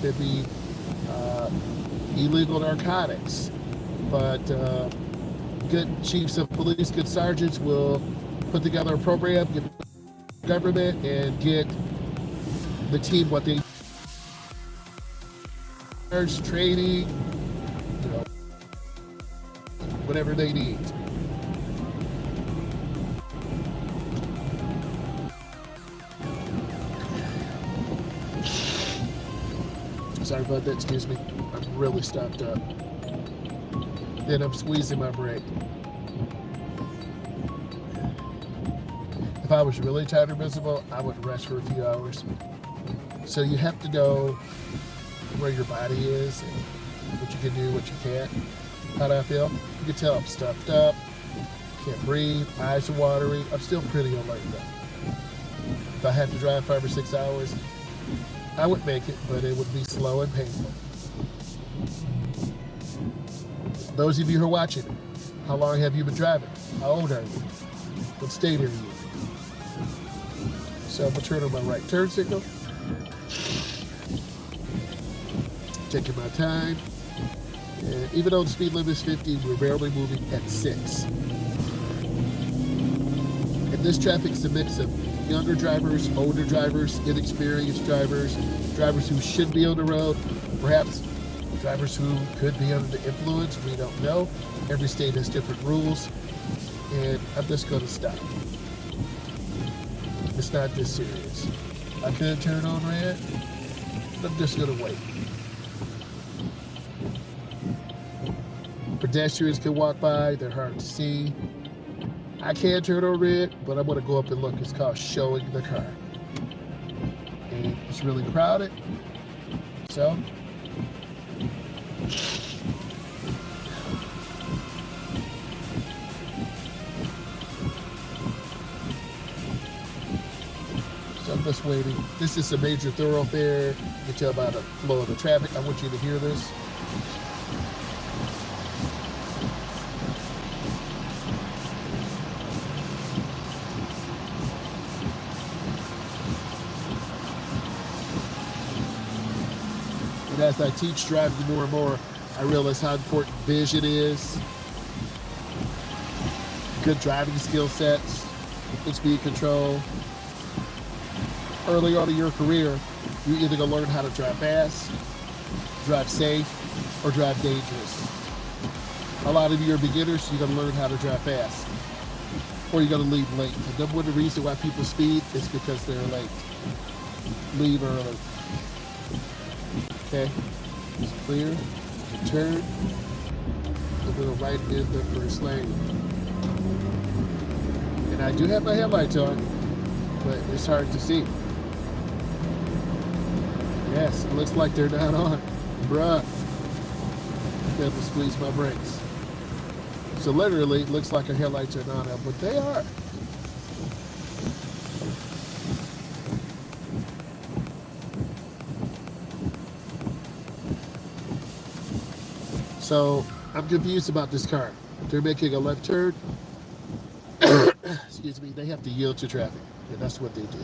could be illegal narcotics. But good chiefs of police, good sergeants will put together a program, get the government, and get the team what they need, training, you know, whatever they need. Sorry about that, excuse me. I'm really stopped up. Then I'm squeezing my brake. If I was really tired or miserable, I would rest for a few hours. So you have to know where your body is and what you can do, what you can't. How do I feel? You can tell I'm stuffed up, can't breathe, eyes are watery. I'm still pretty alert though. If I had to drive 5 or 6 hours, I would make it, but it would be slow and painful. Those of you who are watching, how long have you been driving? How old are you? What state are you in? So I'm going to turn on my right turn signal. Taking my time. And even though the speed limit is 50, we're barely moving at 6. And this traffic is a mix of younger drivers, older drivers, inexperienced drivers, drivers who should be on the road, perhaps drivers who could be under the influence, we don't know. Every state has different rules, and I'm just going to stop. It's not this serious. I could turn on red, but I'm just going to wait. Pedestrians can walk by, they're hard to see. I can turn on red, but I'm going to go up and look. It's called showing the car. And it's really crowded. So, I'm just waiting. This is a major thoroughfare. You can tell by the flow of the traffic. I want you to hear this. And as I teach driving more and more, I realize how important vision is, good driving skill sets, good speed control. Early on in your career, you're either going to learn how to drive fast, drive safe, or drive dangerous. A lot of you are beginners, you're going to learn how to drive fast, or you're going to leave late. The number one reason why people speed is because they're late. Leave early. Okay, it's clear, turn, a little right in the first lane. And I do have my headlights on, but it's hard to see. Yes, it looks like they're not on. Bruh. I have to squeeze my brakes. So literally, it looks like our headlights are not on, but they are. So I'm confused about this car. They're making a left turn. Excuse me, they have to yield to traffic. And that's what they do.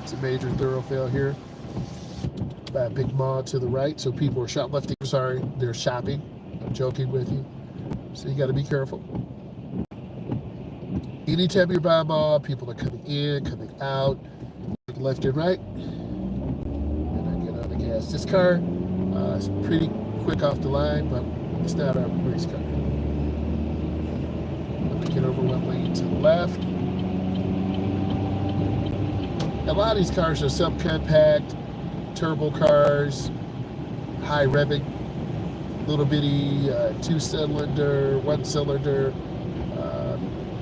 It's a major thoroughfare here. By a big mall to the right. So people are shoplifting. Sorry, they're shopping. I'm joking with you. So you got to be careful. Anytime you're by a mall, people are coming in, coming out, left and right. And I get on the gas. This car is pretty quick off the line, but it's not a race car. I'm going to get over one lane to the left. A lot of these cars are subcompact, turbo cars, high revving, little bitty 2-cylinder, 1-cylinder,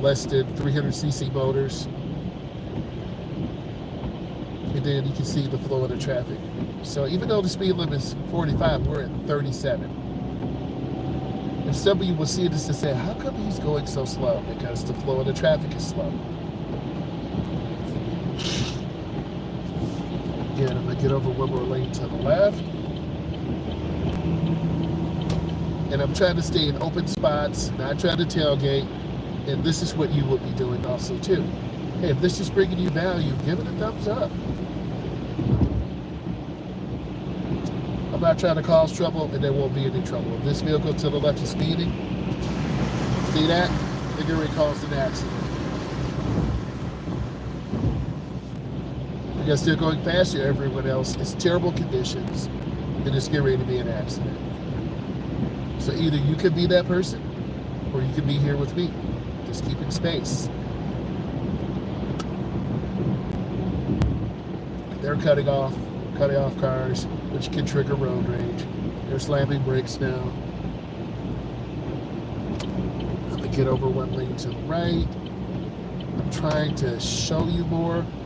less than 300cc motors. And then you can see the flow of the traffic. So even though the speed limit is 45, we're at 37. And some of you will see this and say, how come he's going so slow? Because the flow of the traffic is slow. Again, I'm going to get over one more lane to the left. And I'm trying to stay in open spots, not trying to tailgate. And this is what you will be doing also too. Hey, if this is bringing you value, give it a thumbs up. I'm not trying to cause trouble, and there won't be any trouble. If this vehicle to the left is speeding, see that? They're going to cause an accident. Because they're going faster than everyone else. It's terrible conditions, and it's getting ready to be an accident. So either you could be that person, or you could be here with me, just keeping space. They're cutting off cars, which can trigger road rage. They're slamming brakes now. I'm gonna get over one lane to the right. I'm trying to show you more.